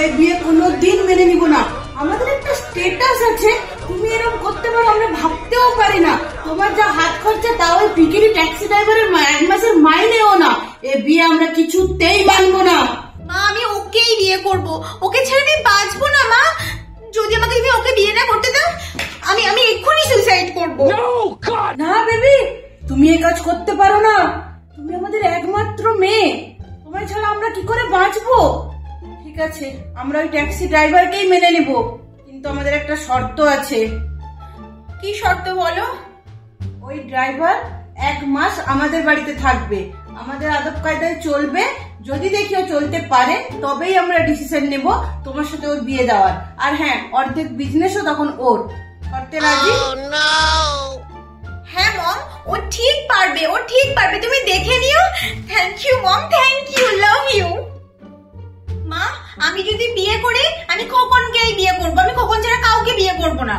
এই বিয়ে কোনোদিন মেনে নিব না। আমাদের একটা স্ট্যাটাস আছে, তুমি এরকম করতে পারো আমরা ভাবতেও পারি না। তোমার যা হাত খরচা তাও ওই পিকেরি ট্যাক্সি ড্রাইভারের এক মাসের মাইনেও না। এই বিয়ে আমরা কিছুতেই মানবো না। মা আমি ওকেই বিয়ে করব, ওকে ছেড়ে আমি বাঁচবো না মা। যদি আমাকে তুমি ওকে বিয়ে না করতে দাও আমি এক্ষুনি সুইসাইড করব। না বেবি, তুমি এই কাজ করতে পারো না। তুমি আমাদের একমাত্র মেয়ে, তোমায় ছাড়া আমরা কি করে বাঁচবো? ঠিক আছে, আমরা ওই ট্যাক্সি ড্রাইভারকেই মেনে নিব, কিন্তু আমাদের একটা শর্ত আছে। কি শর্ত বলো? ওই ড্রাইভার 1 মাস আমাদের বাড়িতে থাকবে, আমাদের আদব কায়দায় চলবে। যদি দেখিও চলতে পারে তবেই আমরা ডিসিশন নেব তোমার সাথে ওর বিয়ে দেওয়ার। আর হ্যাঁ, অর্ধেক বিজনেসও তখন ওর। করতে রাজি? হ্যাঁ মম, ও ঠিক পারবে, ও ঠিক পারবে, তুমি দেখে নিও। Thank you mom, thank you, love you. মা আমি যদি বিয়ে করি আমি খোকনকেই বিয়ে করবো, আমি খোকন ছাড়া কাউকে বিয়ে করবো না।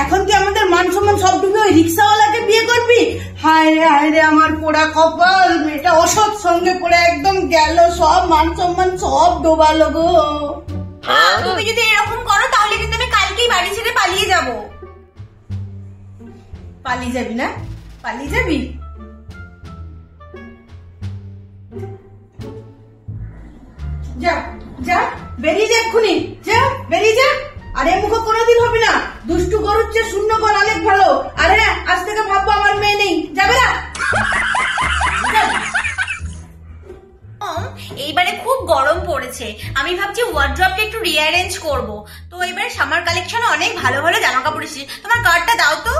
এখন কি আমাদের মান সম্মান সব ডুবে ওই রিক্সাওয়ালাকে বিয়ে করবি? হায় রে আমার পোড়া কপাল, মেয়েটা অসৎ সঙ্গে পড়ে একদম গেল, সব মান সম্মান সব ডোবালো গো। তুমি যদি এরকম করো তাহলে কিন্তু আমি কালকেই বাড়ি ছেড়ে পালিয়ে যাব। পালিয়ে যাবি না? পালিয়ে যাবি? যা যা, বেরিয়ে যা এক্ষুনি, যা বেরিয়ে যা। আরে মুখ কোনোদিন হবে না, দুষ্টু গরুর চেয়ে শূন্য ঘর অনেক ভালো। আরে আজ থেকে ভাববো আমার মেয়ে নেই, যাবে না? এইবারে খুব গরম পড়েছে, আমি ভাবছি ওয়ার্ড্রপটা একটু রিঅ্যারেঞ্জ করব। তো এবারে সামার কালেকশনে অনেক ভালো ভালো জামা কাপড় এসেছে, তোমার কার্ডটা দাও তো।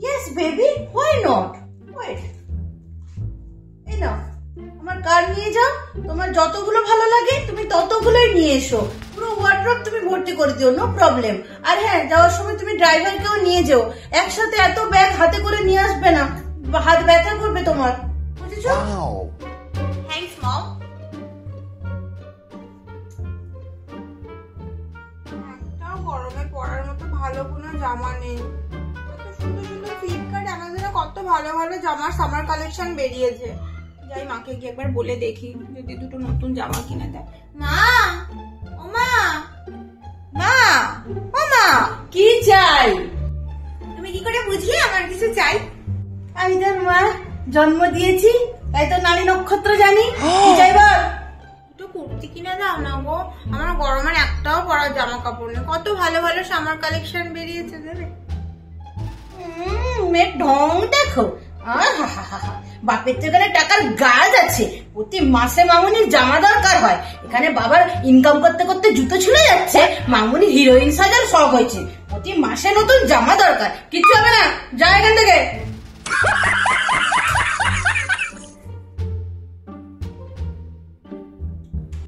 Yes baby, why not. Wait, এই নাও আমার কার্ড, নিয়ে যাও। তোমার যতগুলো ভালো লাগে তুমি ততগুলোই নিয়ে এসো, পুরো ওয়ার্ড্রপ তুমি ভর্তি করে দিও, নো প্রবলেম। আর হ্যাঁ, যাওয়ার সময় তুমি ড্রাইভারকেও নিয়ে যাও, একসাথে এত ব্যাগ হাতে করে নিয়ে আসবে না, হাত ব্যথা করবে তোমার, বুঝেছো? থ্যাঙ্কস মম। একটাও গরমে পরার মতো ভালো কোনো জামা নেই। কত সুন্দর সুন্দর ফ্লিপকার্ট অ্যামাজনে কত ভালো ভালো জামার সামার কালেকশন বেরিয়েছে। যাই মাকে গিয়ে একবার বলে দেখি যদি দুটো নতুন জামা কিনে দেয়। মা, ও মা, মা, ও মা, কি চাই? তুমি কি করে বুঝলে আমার কিছু চাই? আমি তোর মা, জন্ম দিয়েছি তাই তো নারী নক্ষত্র জানি। কি চাই বল? দুটো কুর্তি কিনে দাও না গো, আমার গরমের একটাও পরার জামা কাপড় নেই। কত ভালো ভালো সামার কালেকশন বেরিয়েছে, দেবে? মেয়ের ঢং দেখো, বাপের তো এখানে টাকার গাছ আছে, প্রতি মাসে মামুনির জামা দরকার হয়। এখানে বাবার ইনকাম করতে করতে জুতো ছিঁড়ে যাচ্ছে, মামুনি হিরোইন সাজার শখ হয়েছে, প্রতি মাসে নতুন জামা দরকার। কিচ্ছু হবে না, যা এখান থেকে।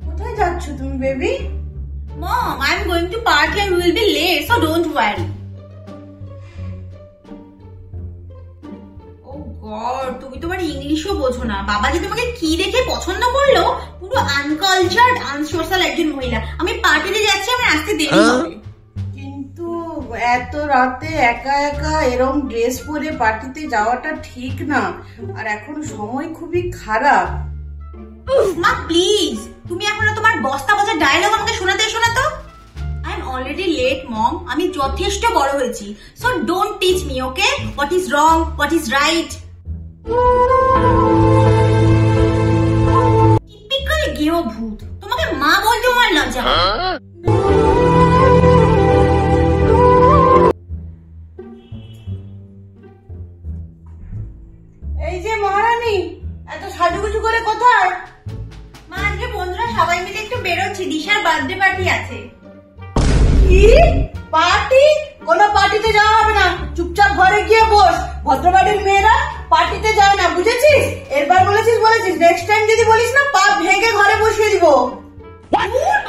কোথায় যাচ্ছ তুমি baby? Mom, I'm going to party and we will be late, so don't worry. Oh God, তুমি তোমার ইংলিশও বোঝো না। বাবা যে তোমাকে কি দেখে পছন্দ করলো, পুরো আনকালচার্ড, আনসোশ্যাল একজন মহিলা। আমি পার্টিতে যাচ্ছি, আমার আসতে দেরি হবে। কিন্তু এত রাতে একা একা এরকম ড্রেস পরে পার্টিতে যাওয়াটা ঠিক না, আর এখন সময় খুবই খারাপ। মা প্লিজ, তুমি এখনো তোমার বস্তা বস্তা ডায়লগ আমাকে শোনাতে এসো না তো। I am already late mom, আমি যথেষ্ট বড় হয়েছি, so don't teach me, okay? What is wrong, what is right. Typical গেও ভূত, তোমাকে মা বলতে আমার লজ্জা হয়। এই যে মহারানী, এত সাজুগুজু করে কোথায়? মা আজকে বন্ধুরা সবাই মিলে একটু বেরোচ্ছি, দিশার বার্থডে পার্টি আছে। কি পার্টি? কোনো পার্টিতে যাওয়া হবে না, চুপচাপ ঘরে গিয়ে বস। ভদ্রবাড়ির মেয়েরা পার্টিতে যায় না, বুঝেছিস? এরবার বলেছিস, নেক্সট টাইম যদি বলিস না, পা ভেঙে ঘরে বসিয়ে দিব।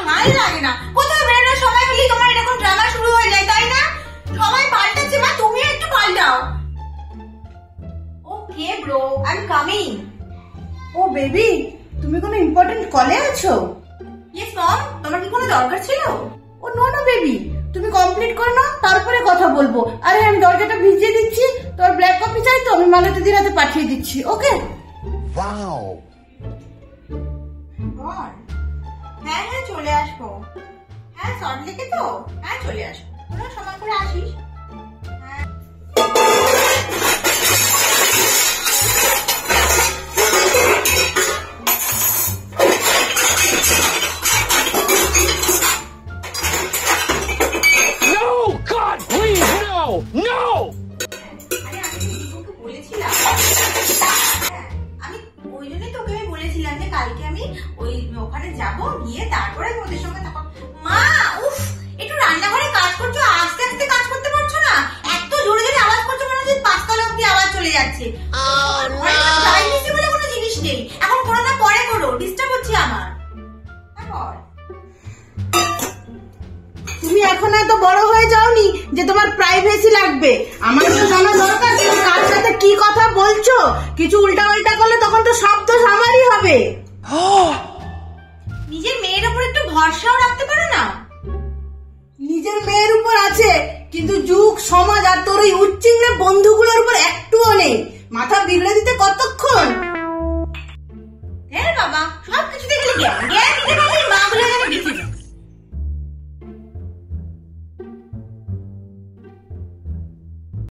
ভালো লাগে না, কোথাও বেরোনোর সময় হলেই তোমার এরকম ড্রামা শুরু হয়ে যায়, তাই না? সবাই পাল্টাচ্ছে মা, তুমি একটু পাল্টাও। Okay bro, I am coming. Oh baby, তুমি কোনো ইম্পর্টেন্ট কলে আছো? ইয়েস মম, তোমার কি কোনো দরকার ছিল? ও নো নো বেবি, তুমি কমপ্লিট করে নাও, তারপরে কথা বলবো। আরে আমি দরজাটা ভিজিয়ে দিচ্ছি, তোর ব্ল্যাক কফি চাই তো, আমি মালতী দির হাতে পাঠিয়ে দিচ্ছি, ওকে? God. হ্যাঁ হ্যাঁ চলে আসবো। হ্যাঁ সল্টলেকে তো, হ্যাঁ চলে আসবো, তোরা সময় করে আসিস। No! God, please, no! No! আরে আমি তো দীপুকে বলেছিলাম, আমি ওই জন্যই তোকে আমি বলেছিলাম যে কালকে আমি ওই ওখানে যাব, গিয়ে তারপরে ওদের সঙ্গে তখন। মা উফ, একটু রান্নাঘরে কাজ করছো, আস্তে আস্তে কাজ করতে পারছো না? এত জোরে জোরে আওয়াজ করছো, মনে হচ্ছে পাঁচতলা অব্দি আওয়াজ চলে যাচ্ছে। প্রাইভেসি বলে কোনো জিনিস নেই, এখন করো না, পরে করো, ডিস্টার্ব হচ্ছে আমার। তারপর তুমি এখন এত বড় হয়ে যাওনি যে তোমার প্রাইভেসি লাগবে। আমার তো জানা দরকার তুমি কার সাথে কি কথা বলছো। কিছু উল্টা পাল্টা করলে তখন তো শব্দ আমারই হবে। নিজের মেয়ের উপর একটু ভরসাও রাখতে পারো না? নিজের মেয়ের উপর আছে, কিন্তু যুগ সমাজ আর তোর ওই উচ্চিংড়ে বন্ধুগুলোর উপর একটুও নেই। মাথা বিগড়ে দিতে কতক্ষণ? হ্যাঁ বাবা, সব কিছুতে গেলে জ্ঞান জ্ঞান